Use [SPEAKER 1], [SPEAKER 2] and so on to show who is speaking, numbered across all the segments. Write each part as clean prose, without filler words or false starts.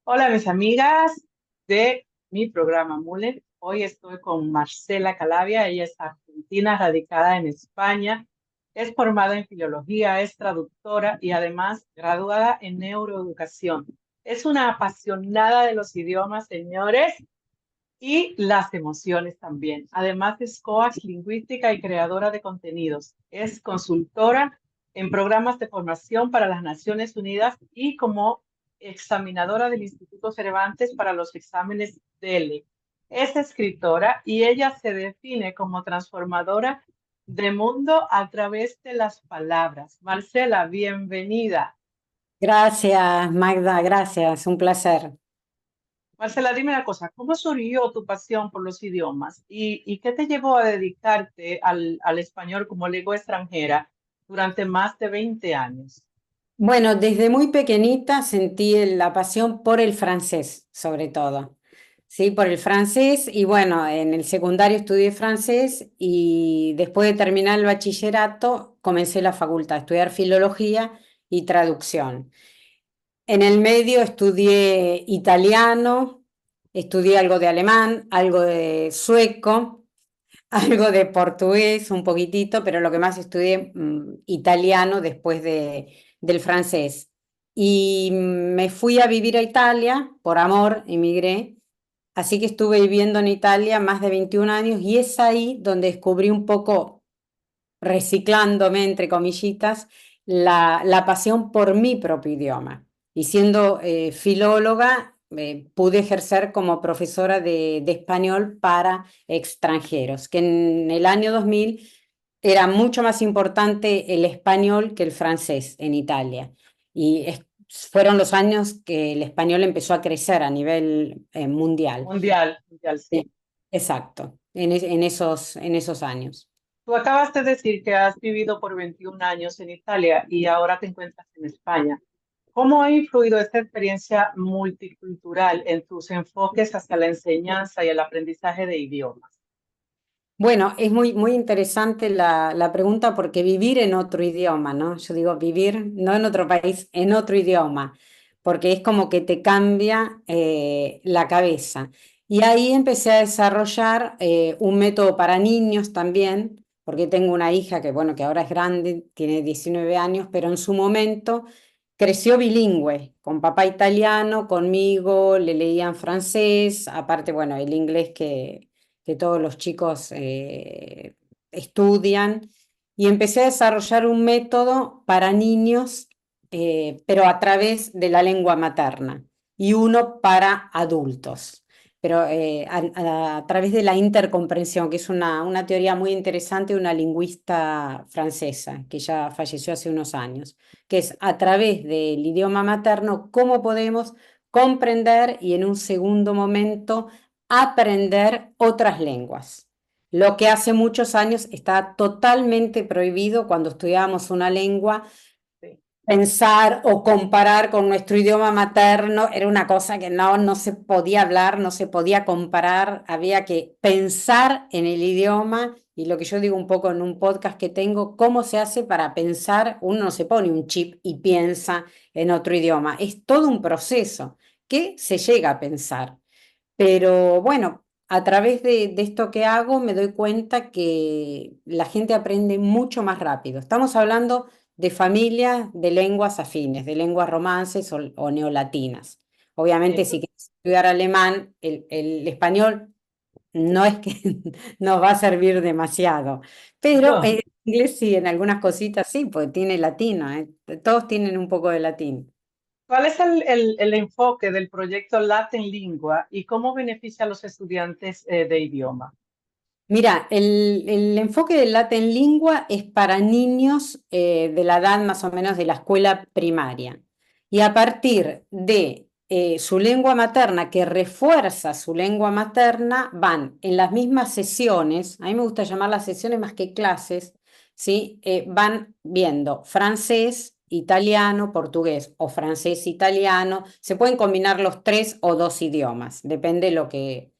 [SPEAKER 1] Hola, mis amigas de mi programa Mule. Hoy estoy con Marcela Calavia. Ella es argentina, radicada en España. Es formada en filología, es traductora y además graduada en neuroeducación. Es una apasionada de los idiomas, señores, y las emociones también. Además, es coach lingüística y creadora de contenidos. Es consultora en programas de formación para las Naciones Unidas y como examinadora del Instituto Cervantes para los exámenes DELE. Es escritora y ella se define como transformadora de mundo a través de las palabras. Marcela, bienvenida.
[SPEAKER 2] Gracias, Magda, gracias, un placer.
[SPEAKER 1] Marcela, dime una cosa, ¿cómo surgió tu pasión por los idiomas y qué te llevó a dedicarte al español como lengua extranjera durante más de 20 años?
[SPEAKER 2] Bueno, desde muy pequeñita sentí la pasión por el francés, sobre todo. Sí, por el francés y bueno, en el secundario estudié francés y después de terminar el bachillerato comencé la facultad a estudiar filología y traducción. En el medio estudié italiano, estudié algo de alemán, algo de sueco. Algo de portugués, un poquitito, pero lo que más estudié italiano después del francés. Y me fui a vivir a Italia, por amor, emigré. Así que estuve viviendo en Italia más de 21 años y es ahí donde descubrí un poco, reciclándome, entre comillitas, la pasión por mi propio idioma. Y siendo filóloga, pude ejercer como profesora de español para extranjeros, que en el año 2000 era mucho más importante el español que el francés en Italia. Y fueron los años que el español empezó a crecer a nivel mundial.
[SPEAKER 1] Mundial, mundial,
[SPEAKER 2] Sí,
[SPEAKER 1] sí.
[SPEAKER 2] exacto, en esos años.
[SPEAKER 1] Tú acabas de decir que has vivido por 21 años en Italia y ahora te encuentras en España. ¿Cómo ha influido esta experiencia multicultural en tus enfoques hacia la enseñanza y el aprendizaje de idiomas?
[SPEAKER 2] Bueno, es muy, muy interesante la pregunta porque vivir en otro idioma, ¿no? Yo digo vivir no en otro país, en otro idioma, porque es como que te cambia la cabeza. Y ahí empecé a desarrollar un método para niños también, porque tengo una hija que, bueno, que ahora es grande, tiene 19 años, pero en su momento creció bilingüe, con papá italiano, conmigo, le leían francés, aparte, bueno, el inglés que todos los chicos estudian, y empecé a desarrollar un método para niños, pero a través de la lengua materna, y uno para adultos, pero a través de la intercomprensión, que es una teoría muy interesante de una lingüista francesa que ya falleció hace unos años, que es a través del idioma materno cómo podemos comprender y en un segundo momento aprender otras lenguas. Lo que hace muchos años está totalmente prohibido cuando estudiábamos una lengua,
[SPEAKER 1] Sí.
[SPEAKER 2] pensar o comparar con nuestro idioma materno era una cosa que no se podía hablar, no se podía comparar, había que pensar en el idioma y lo que yo digo un poco en un podcast que tengo, cómo se hace para pensar, uno no se pone un chip y piensa en otro idioma, es todo un proceso que se llega a pensar. Pero bueno, a través de esto que hago me doy cuenta que la gente aprende mucho más rápido. Estamos hablando de familias de lenguas afines, de lenguas romances o neolatinas. Obviamente,
[SPEAKER 1] Sí.
[SPEAKER 2] si quieres estudiar alemán, el español no es que nos va a servir demasiado, pero
[SPEAKER 1] No.
[SPEAKER 2] el inglés sí, en algunas cositas sí, porque tiene latino, ¿eh? Todos tienen un poco de latín.
[SPEAKER 1] ¿Cuál es el enfoque del proyecto Latin Lingua y cómo beneficia a los estudiantes de idioma?
[SPEAKER 2] Mira, el enfoque del Latin Lingua es para niños de la edad más o menos de la escuela primaria. Y a partir de su lengua materna, que refuerza su lengua materna, van en las mismas sesiones, a mí me gusta llamar las sesiones más que clases, ¿sí? Van viendo francés, italiano, portugués o francés, italiano. Se pueden combinar los tres o dos idiomas, depende lo que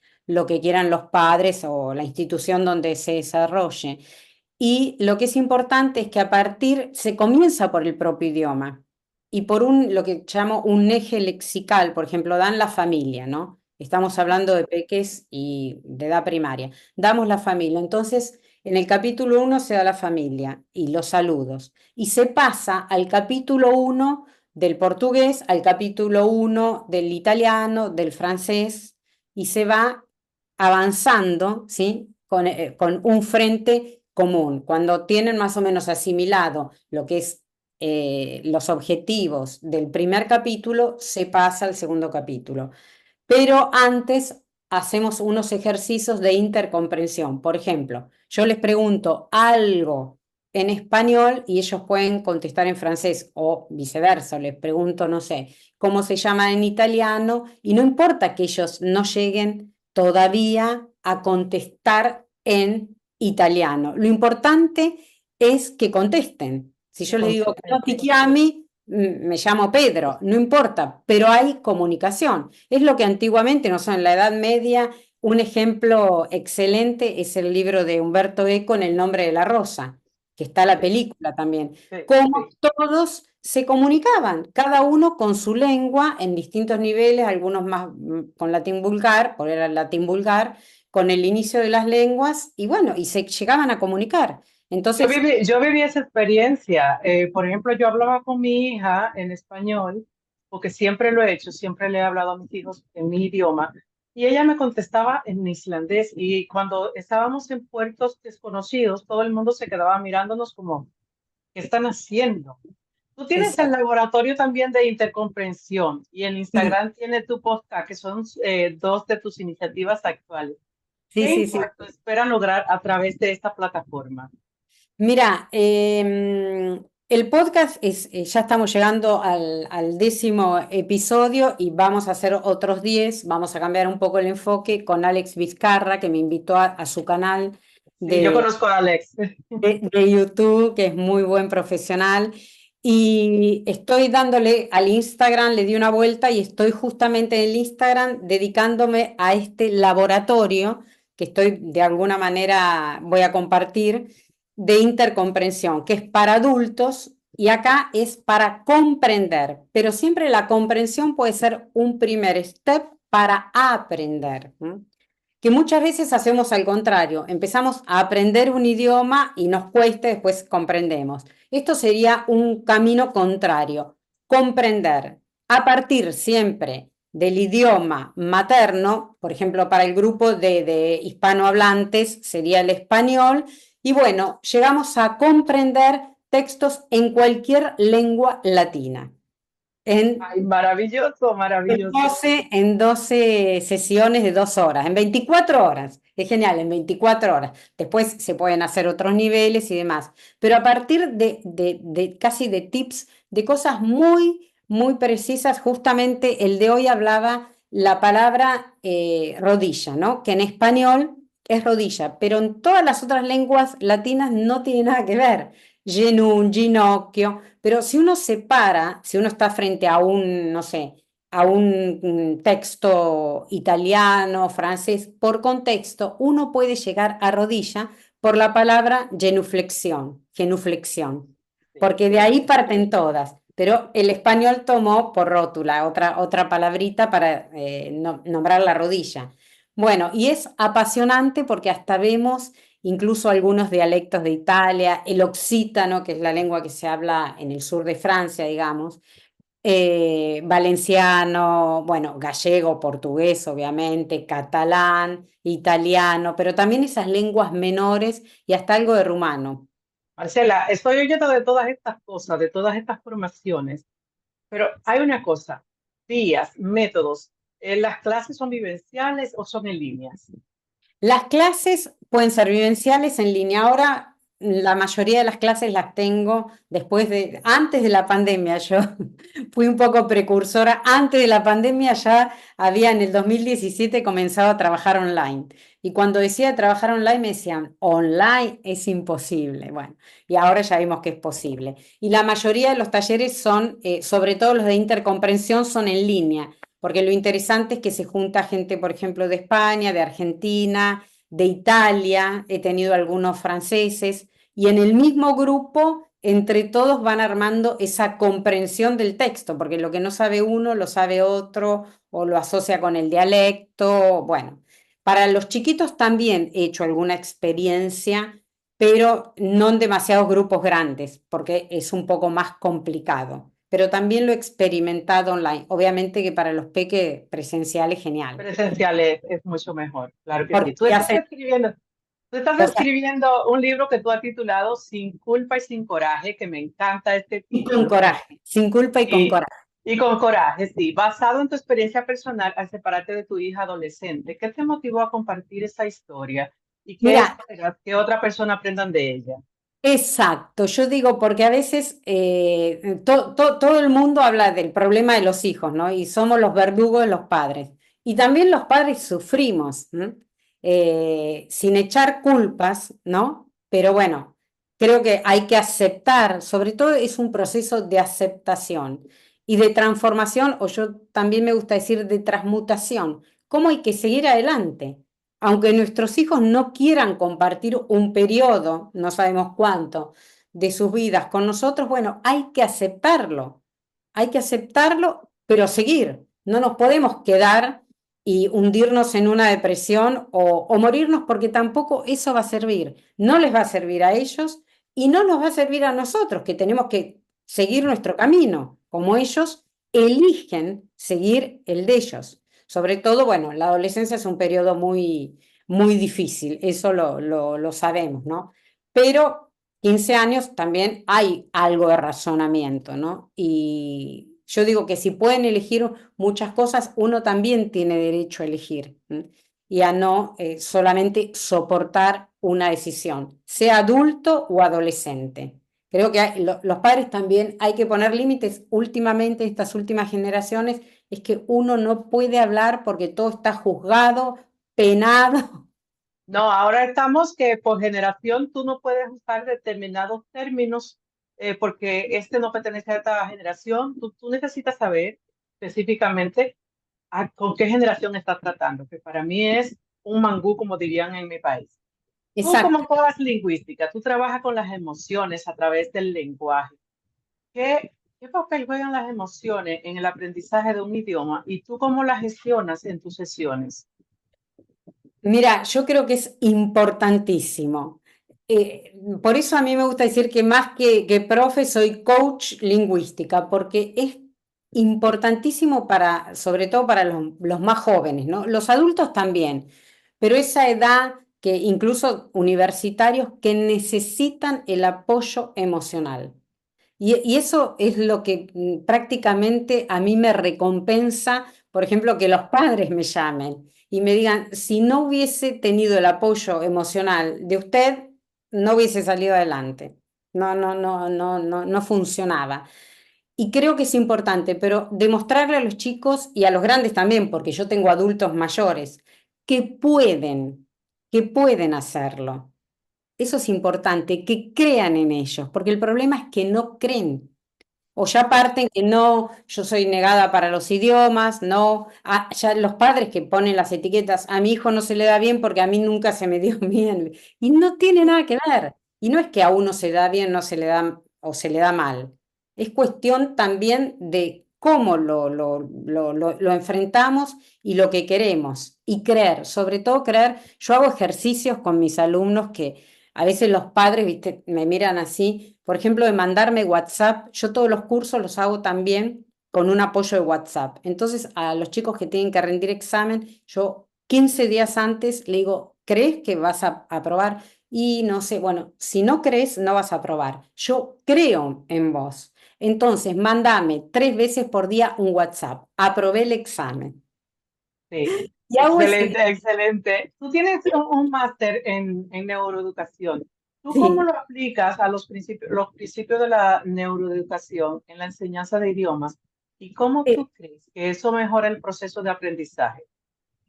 [SPEAKER 2] quieran los padres o la institución donde se desarrolle. Y lo que es importante es que a partir, se comienza por el propio idioma. y por lo que llamo un eje lexical, por ejemplo, dan la familia, ¿no? Estamos hablando de peques y de edad primaria. Damos la familia. Entonces, en el capítulo 1 se da la familia y los saludos. Y se pasa al capítulo 1 del portugués, al capítulo 1 del italiano, del francés, y se va avanzando, ¿sí? Con un frente común. Cuando tienen más o menos asimilado lo que es los objetivos del primer capítulo, se pasa al segundo capítulo. Pero antes hacemos unos ejercicios de intercomprensión. Por ejemplo, yo les pregunto algo en español y ellos pueden contestar en francés o viceversa. Les pregunto, no sé, cómo se llama en italiano y no importa que ellos no lleguen todavía a contestar en italiano. Lo importante es que contesten. Si
[SPEAKER 1] Que
[SPEAKER 2] yo les digo,
[SPEAKER 1] contesten,
[SPEAKER 2] ¿cómo ti
[SPEAKER 1] sí.
[SPEAKER 2] chiami? Me llamo Pedro, no importa, pero hay comunicación. Es lo que antiguamente, no sé, en la Edad Media, un ejemplo excelente es el libro de Humberto Eco en El nombre de la rosa, que está la
[SPEAKER 1] Sí,
[SPEAKER 2] película también.
[SPEAKER 1] sí,
[SPEAKER 2] Cómo
[SPEAKER 1] sí.
[SPEAKER 2] todos se comunicaban, cada uno con su lengua en distintos niveles, algunos más con latín vulgar, por era el latín vulgar, con el inicio de las lenguas, y bueno, y se llegaban a comunicar. Entonces,
[SPEAKER 1] Yo viví esa experiencia. Por ejemplo, yo hablaba con mi hija en español, porque siempre lo he hecho, siempre le he hablado a mis hijos en mi idioma, y ella me contestaba en islandés. Y cuando estábamos en puertos desconocidos, todo el mundo se quedaba mirándonos como, ¿qué están haciendo? Tú tienes el
[SPEAKER 2] exacto.
[SPEAKER 1] laboratorio también de intercomprensión y en
[SPEAKER 2] Sí,
[SPEAKER 1] Instagram tiene tu podcast, que son dos de tus iniciativas actuales.
[SPEAKER 2] sí,
[SPEAKER 1] ¿Qué
[SPEAKER 2] sí, sí.
[SPEAKER 1] impacto esperan lograr a través de esta plataforma?
[SPEAKER 2] Mira, el podcast ya estamos llegando al 10.º episodio y vamos a hacer otros 10. Vamos a cambiar un poco el enfoque con Alex Vizcarra, que me invitó a su canal
[SPEAKER 1] Sí, yo
[SPEAKER 2] de,
[SPEAKER 1] conozco a Alex.
[SPEAKER 2] de YouTube, que es muy buen profesional. Y estoy dándole al Instagram, le di una vuelta y estoy justamente en el Instagram dedicándome a este laboratorio que estoy de alguna manera voy a compartir de intercomprensión, que es para adultos y acá es para comprender, pero siempre la comprensión puede ser un primer step para aprender. ¿M? Que muchas veces hacemos al contrario, empezamos a aprender un idioma y nos cuesta, después comprendemos. Esto sería un camino contrario, comprender a partir siempre del idioma materno, por ejemplo, para el grupo de hispanohablantes sería el español, y bueno, llegamos a comprender textos en cualquier lengua latina. En
[SPEAKER 1] Ay, maravilloso, maravilloso.
[SPEAKER 2] en 12 sesiones de 2 horas, en 24 horas. Es genial, en 24 horas. Después se pueden hacer otros niveles y demás. Pero a partir de casi de tips, de cosas muy, muy precisas, justamente el de hoy hablaba la palabra rodilla, ¿no? Que en español es rodilla, pero en todas las otras lenguas latinas no tiene nada que ver. Genún, ginocchio. Pero si uno se para, si uno está frente a un, no sé, a un texto italiano, francés, por contexto, uno puede llegar a rodilla por la palabra genuflexión,
[SPEAKER 1] Sí,
[SPEAKER 2] porque de
[SPEAKER 1] sí,
[SPEAKER 2] ahí
[SPEAKER 1] sí.
[SPEAKER 2] parten todas. Pero el español tomó por rótula, otra palabrita para nombrar la rodilla. Bueno, y es apasionante porque hasta vemos incluso algunos dialectos de Italia, el occitano, que es la lengua que se habla en el sur de Francia, digamos, valenciano, bueno, gallego, portugués, obviamente, catalán, italiano, pero también esas lenguas menores y hasta algo de rumano.
[SPEAKER 1] Marcela, estoy oyendo de todas estas cosas, de todas estas formaciones, pero hay una cosa, días, métodos. ¿Las clases son vivenciales o son en líneas?
[SPEAKER 2] Las clases pueden ser vivenciales en línea. Ahora la mayoría de las clases las tengo antes de la pandemia. Yo fui un poco precursora. Antes de la pandemia ya había en el 2017 comenzado a trabajar online. Y cuando decía trabajar online me decían, online es imposible. Bueno, y ahora ya vimos que es posible. Y la mayoría de los talleres son, sobre todo los de intercomprensión, son en línea porque lo interesante es que se junta gente, por ejemplo, de España, de Argentina, de Italia, he tenido algunos franceses, y en el mismo grupo entre todos van armando esa comprensión del texto, porque lo que no sabe uno lo sabe otro o lo asocia con el dialecto. Bueno, para los chiquitos también he hecho alguna experiencia, pero no en demasiados grupos grandes, porque es un poco más complicado. Pero también lo he experimentado online. Obviamente que para los peques presencial es genial.
[SPEAKER 1] Presencial es mucho mejor, claro que sí.
[SPEAKER 2] Porque hacen,
[SPEAKER 1] Tú estás
[SPEAKER 2] o sea,
[SPEAKER 1] escribiendo un libro que tú has titulado Sin culpa y sin coraje, que me encanta este
[SPEAKER 2] y con
[SPEAKER 1] título.
[SPEAKER 2] coraje, sin culpa y con
[SPEAKER 1] Y,
[SPEAKER 2] coraje.
[SPEAKER 1] y con coraje, sí. Basado en tu experiencia personal al separarte de tu hija adolescente, ¿qué te motivó a compartir esa historia? ¿Y qué
[SPEAKER 2] Mira,
[SPEAKER 1] esperas que otra persona aprendan de ella?
[SPEAKER 2] exacto, yo digo porque a veces todo el mundo habla del problema de los hijos, ¿no? Y somos los verdugos de los padres. Y también los padres sufrimos, ¿no? Sin echar culpas, ¿no? Pero bueno, creo que hay que aceptar, sobre todo es un proceso de aceptación y de transformación, o yo también me gusta decir de transmutación. ¿Cómo hay que seguir adelante? Aunque nuestros hijos no quieran compartir un periodo, no sabemos cuánto, de sus vidas con nosotros, bueno, hay que aceptarlo, pero seguir. No nos podemos quedar y hundirnos en una depresión o morirnos porque tampoco eso va a servir. No les va a servir a ellos y no nos va a servir a nosotros, que tenemos que seguir nuestro camino, como ellos eligen seguir el de ellos. Sobre todo, bueno, la adolescencia es un periodo muy difícil, eso lo sabemos, ¿no? Pero 15 años también hay algo de razonamiento, ¿no? Y yo digo que si pueden elegir muchas cosas, uno también tiene derecho a elegir, ¿m? Y a no solamente soportar una decisión, sea adulto o adolescente. Creo que los padres también hay que poner límites. Últimamente, estas últimas generaciones, es que uno no puede hablar porque todo está juzgado, penado.
[SPEAKER 1] No, ahora estamos que por generación tú no puedes usar determinados términos porque este no pertenece a esta generación. Tú necesitas saber específicamente con qué generación estás tratando, que para mí es un mangú, como dirían en mi país. Tú
[SPEAKER 2] Exacto.
[SPEAKER 1] como todas lingüística, tú trabajas con las emociones a través del lenguaje. ¿Qué papel juegan las emociones en el aprendizaje de un idioma y tú cómo las gestionas en tus sesiones?
[SPEAKER 2] Mira, yo creo que es importantísimo. Por eso a mí me gusta decir que más que profe soy coach lingüística, porque es importantísimo para, sobre todo para los más jóvenes, ¿no? Los adultos también, pero esa edad que incluso universitarios que necesitan el apoyo emocional. Y eso es lo que prácticamente a mí me recompensa, por ejemplo, que los padres me llamen y me digan, si no hubiese tenido el apoyo emocional de usted, no hubiese salido adelante. No funcionaba. Y creo que es importante, pero demostrarle a los chicos y a los grandes también, porque yo tengo adultos mayores, que pueden hacerlo. Eso es importante, que crean en ellos, porque el problema es que no creen. O ya parten que no, yo soy negada para los idiomas, no, ya los padres que ponen las etiquetas, a mi hijo no se le da bien porque a mí nunca se me dio bien. Y no tiene nada que ver. Y no es que a uno se da bien, no se le da o se le da mal. Es cuestión también de cómo lo enfrentamos y lo que queremos. Y creer, sobre todo creer. Yo hago ejercicios con mis alumnos que a veces los padres, viste, me miran así, por ejemplo, de mandarme WhatsApp. Yo todos los cursos los hago también con un apoyo de WhatsApp. Entonces, a los chicos que tienen que rendir examen, yo 15 días antes le digo, ¿crees que vas a aprobar? Y no sé, bueno, si no crees, no vas a aprobar. Yo creo en vos. Entonces, mándame 3 veces por día un WhatsApp. Aprobé el examen.
[SPEAKER 1] Sí,
[SPEAKER 2] Y hago ese,
[SPEAKER 1] excelente, excelente. Tú tienes un máster en neuroeducación. ¿Tú cómo
[SPEAKER 2] sí.
[SPEAKER 1] lo aplicas a los principios de la neuroeducación en la enseñanza de idiomas? ¿Y cómo tú crees que eso mejora el proceso de aprendizaje?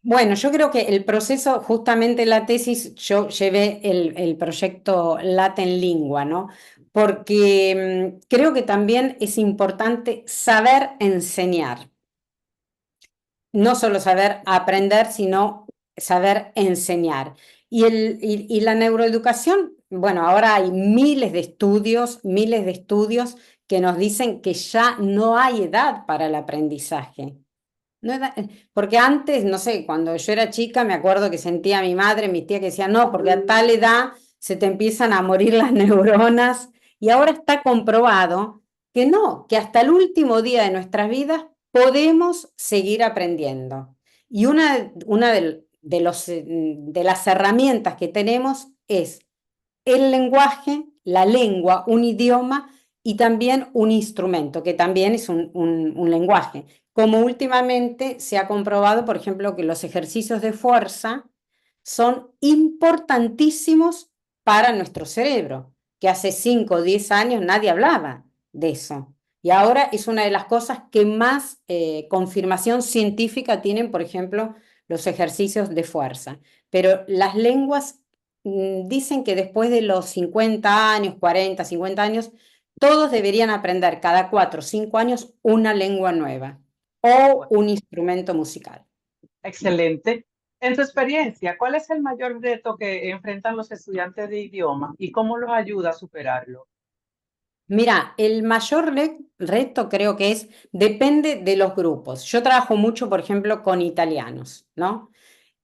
[SPEAKER 2] Bueno, yo creo que el proceso, justamente la tesis, yo llevé el proyecto Latin Lingua, ¿no? Porque creo que también es importante saber enseñar, no solo saber aprender, sino saber enseñar. Y la neuroeducación bueno, ahora hay miles de estudios que nos dicen que ya no hay edad para el aprendizaje. No era- Porque antes, no sé, cuando yo era chica, me acuerdo que sentía a mi madre, mi tía que decía, no, porque a tal edad se te empiezan a morir las neuronas. Y ahora está comprobado que no, que hasta el último día de nuestras vidas podemos seguir aprendiendo. Y una de las herramientas que tenemos es el lenguaje, la lengua, un idioma y también un instrumento, que también es un lenguaje. Como últimamente se ha comprobado, por ejemplo, que los ejercicios de fuerza son importantísimos para nuestro cerebro, que hace 5 o 10 años nadie hablaba de eso. Y ahora es una de las cosas que más confirmación científica tienen, por ejemplo, los ejercicios de fuerza. Pero las lenguas dicen que después de los 50 años, 40, 50 años, todos deberían aprender cada 4 o 5 años una lengua nueva o
[SPEAKER 1] Bueno,
[SPEAKER 2] un instrumento musical.
[SPEAKER 1] excelente. En tu experiencia, ¿cuál es el mayor reto que enfrentan los estudiantes de idioma y cómo los ayuda a superarlo?
[SPEAKER 2] Mira, el mayor reto creo que depende de los grupos. Yo trabajo mucho, por ejemplo, con italianos, ¿no?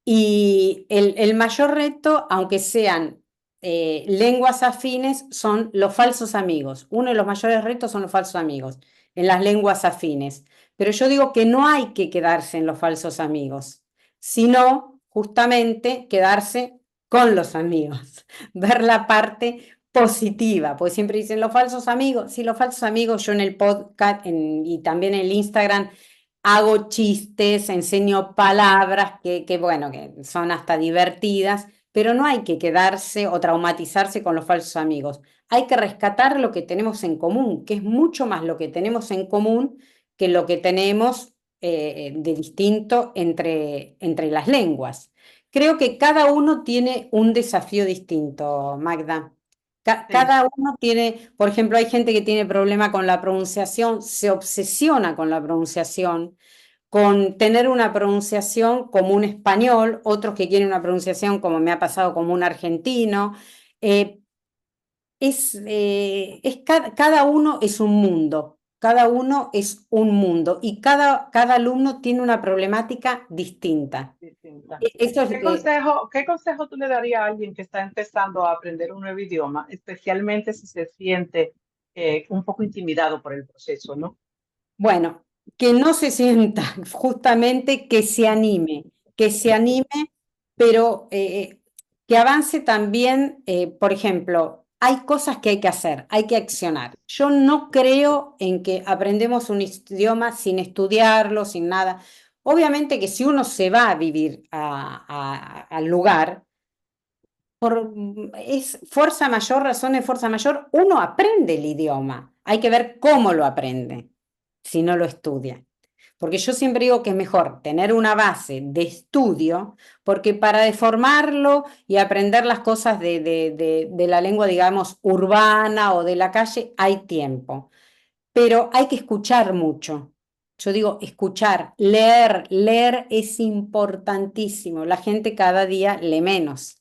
[SPEAKER 2] Y el mayor reto, aunque sean lenguas afines, son los falsos amigos. Uno de los mayores retos son los falsos amigos en las lenguas afines. Pero yo digo que no hay que quedarse en los falsos amigos, sino justamente quedarse con los amigos, ver la parte positiva, porque siempre dicen los falsos amigos. Sí, los falsos amigos, yo en el podcast y también en el Instagram hago chistes, enseño palabras bueno, que son hasta divertidas, pero no hay que quedarse o traumatizarse con los falsos amigos. Hay que rescatar lo que tenemos en común, que es mucho más lo que tenemos en común que lo que tenemos de distinto entre las lenguas. Creo que cada uno tiene un desafío distinto, Magda.
[SPEAKER 1] Sí,
[SPEAKER 2] Cada uno tiene, por ejemplo, hay gente que tiene problema con la pronunciación, se obsesiona con la pronunciación, con tener una pronunciación como un español, otros que quieren una pronunciación como me ha pasado como un argentino. Eh, cada uno es un mundo, cada uno es un mundo y cada alumno tiene una problemática distinta.
[SPEAKER 1] distinta.
[SPEAKER 2] Eso es,
[SPEAKER 1] Qué consejo tú le darías a alguien que está empezando a aprender un nuevo idioma, especialmente si se siente un poco intimidado por el proceso, ¿no?
[SPEAKER 2] bueno, que no se sienta, justamente que se anime, pero que avance también, por ejemplo, hay cosas que hay que hacer, hay que accionar. Yo no creo en que aprendemos un idioma sin estudiarlo, sin nada. Obviamente que si uno se va a vivir al lugar, es fuerza mayor, razón de fuerza mayor, uno aprende el idioma. Hay que ver cómo lo aprende, si no lo estudia. Porque yo siempre digo que es mejor tener una base de estudio, porque para deformarlo y aprender las cosas de la lengua, digamos, urbana o de la calle, hay tiempo. Pero hay que escuchar mucho. Yo digo, escuchar, leer es importantísimo. La gente cada día lee menos.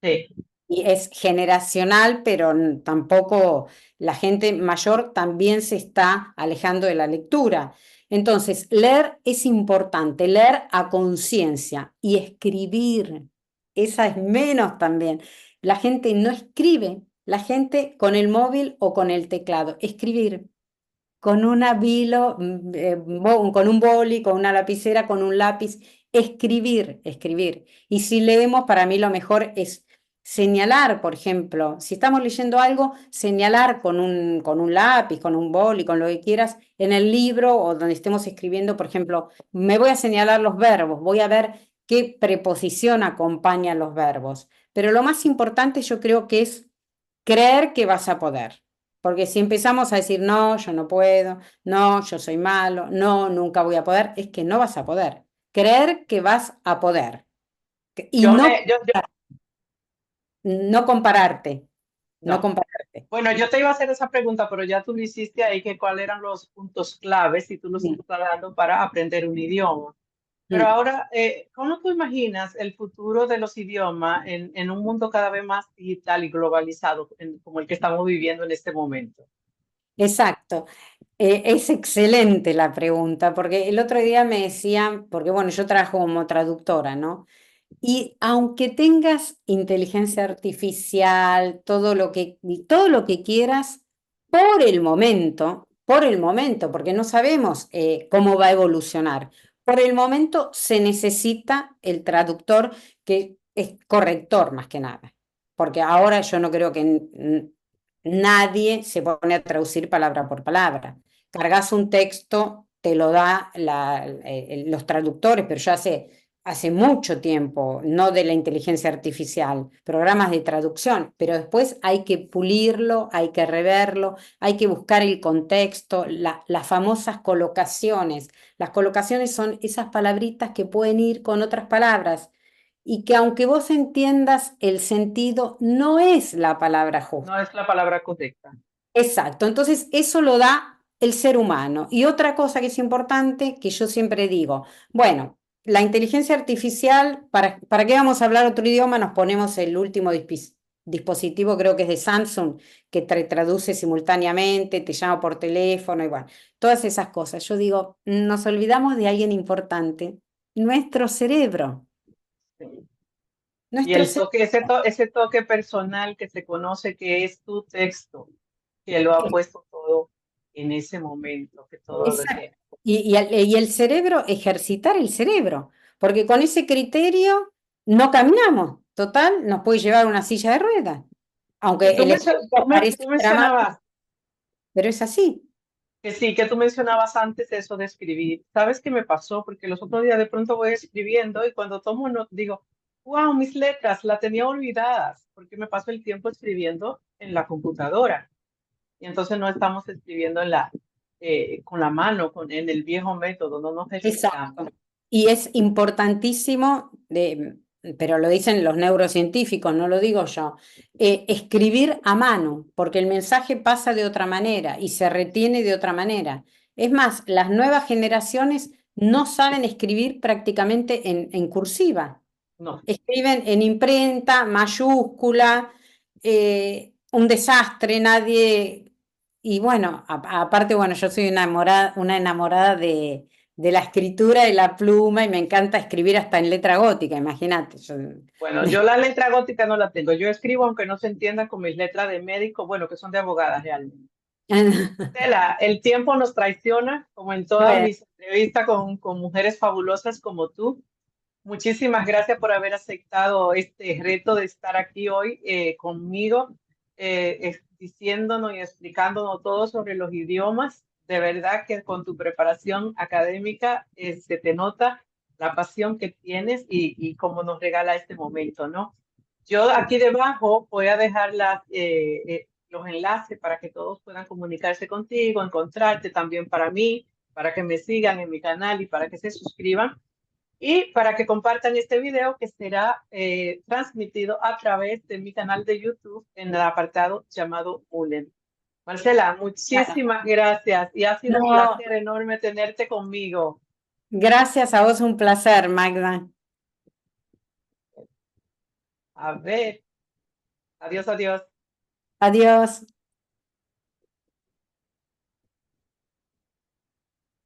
[SPEAKER 1] Sí,
[SPEAKER 2] Y es generacional, pero tampoco la gente mayor también se está alejando de la lectura. Entonces, leer es importante, leer a conciencia y escribir. Esa es menos también. La gente no escribe, la gente con el móvil o con el teclado. Escribir con una con un boli, con una lapicera, con un lápiz, escribir, escribir. Y si leemos, para mí lo mejor es señalar, por ejemplo, si estamos leyendo algo, señalar con un lápiz, con un boli, con lo que quieras, en el libro o donde estemos escribiendo, por ejemplo, me voy a señalar los verbos, voy a ver qué preposición acompaña a los verbos. Pero lo más importante yo creo que es creer que vas a poder. Porque si empezamos a decir, no, yo no puedo, no, yo soy malo, no, nunca voy a poder, es que no vas a poder. Creer que vas a poder. Y
[SPEAKER 1] yo
[SPEAKER 2] no,
[SPEAKER 1] me, yo,
[SPEAKER 2] no compararte, no
[SPEAKER 1] no.
[SPEAKER 2] compararte.
[SPEAKER 1] Bueno, yo te iba a hacer esa pregunta, pero ya tú lo hiciste ahí, que cuáles eran los puntos claves, si tú los
[SPEAKER 2] Sí.
[SPEAKER 1] estás dando para aprender un idioma. Pero ahora, ¿cómo tú imaginas el futuro de los idiomas en un mundo cada vez más digital y globalizado como el que estamos viviendo en este momento?
[SPEAKER 2] Exacto. Es excelente la pregunta, porque el otro día me decían, porque bueno, yo trabajo como traductora, ¿no? Y aunque tengas inteligencia artificial, todo lo que quieras, por el momento, porque no sabemos cómo va a evolucionar, por el momento se necesita el traductor que es corrector más que nada, porque ahora yo no creo que nadie se pone a traducir palabra por palabra. Cargas un texto, te lo da los traductores, pero ya hace mucho tiempo, no de la inteligencia artificial, programas de traducción, pero después hay que pulirlo, hay que reverlo, hay que buscar el contexto, las famosas colocaciones. Las colocaciones son esas palabritas que pueden ir con otras palabras y que aunque vos entiendas el sentido, no es la palabra
[SPEAKER 1] No
[SPEAKER 2] justa.
[SPEAKER 1] es la palabra correcta.
[SPEAKER 2] Exacto, entonces eso lo da el ser humano. Y otra cosa que es importante, que yo siempre digo, bueno, la inteligencia artificial, ¿para qué vamos a hablar otro idioma? Nos ponemos el último dispositivo, creo que es de Samsung, que traduce simultáneamente, te llama por teléfono y bueno, todas esas cosas. Yo digo, nos olvidamos de alguien importante, nuestro cerebro.
[SPEAKER 1] Sí. Y
[SPEAKER 2] Nuestro
[SPEAKER 1] el
[SPEAKER 2] cerebro.
[SPEAKER 1] toque, ese toque personal que se conoce que es tu texto, que lo ha puesto todo en ese momento, que todo lo
[SPEAKER 2] Exacto.
[SPEAKER 1] tiene.
[SPEAKER 2] Y el cerebro, ejercitar el cerebro, porque con ese criterio no caminamos. Total, nos puede llevar una silla de ruedas, aunque
[SPEAKER 1] Y
[SPEAKER 2] el ejemplo
[SPEAKER 1] tú
[SPEAKER 2] parece dramático,
[SPEAKER 1] mencionabas
[SPEAKER 2] pero es así.
[SPEAKER 1] que sí, que tú mencionabas antes eso de escribir. ¿Sabes qué me pasó? Porque los otros días de pronto voy escribiendo y cuando tomo nota digo, wow, mis letras las tenía olvidadas, porque me paso el tiempo escribiendo en la computadora. Y entonces no estamos escribiendo con la mano, en el viejo método, no nos ejercitamos.
[SPEAKER 2] Exacto. Y es importantísimo, pero lo dicen los neurocientíficos, no lo digo yo, escribir a mano, porque el mensaje pasa de otra manera y se retiene de otra manera. Es más, las nuevas generaciones no saben escribir prácticamente en cursiva.
[SPEAKER 1] No.
[SPEAKER 2] Escriben en imprenta, mayúscula, un desastre, nadie. Y bueno, aparte, bueno, yo soy una enamorada de la escritura, de la pluma, y me encanta escribir hasta en letra gótica, imagínate.
[SPEAKER 1] Bueno, yo la letra gótica no la tengo. Yo escribo aunque no se entienda con mis letras de médico, bueno, que son de abogada realmente. Estela, el tiempo nos traiciona, como en todas
[SPEAKER 2] Bueno,
[SPEAKER 1] mis entrevistas con mujeres fabulosas como tú. Muchísimas gracias por haber aceptado este reto de estar aquí hoy conmigo, diciéndonos y explicándonos todo sobre los idiomas. De verdad que con tu preparación académica se te nota la pasión que tienes y cómo nos regala este momento, ¿no? Yo aquí debajo voy a dejar los enlaces para que todos puedan comunicarse contigo, encontrarte también para mí, para que me sigan en mi canal y para que se suscriban y para que compartan este video que será transmitido a través de mi canal de YouTube en el apartado llamado Ulen. Marcela,
[SPEAKER 2] bueno.
[SPEAKER 1] muchísimas gracias y ha sido un
[SPEAKER 2] No,
[SPEAKER 1] placer enorme tenerte conmigo.
[SPEAKER 2] gracias a vos, un placer, Magda.
[SPEAKER 1] A ver, adiós, adiós.
[SPEAKER 2] Adiós.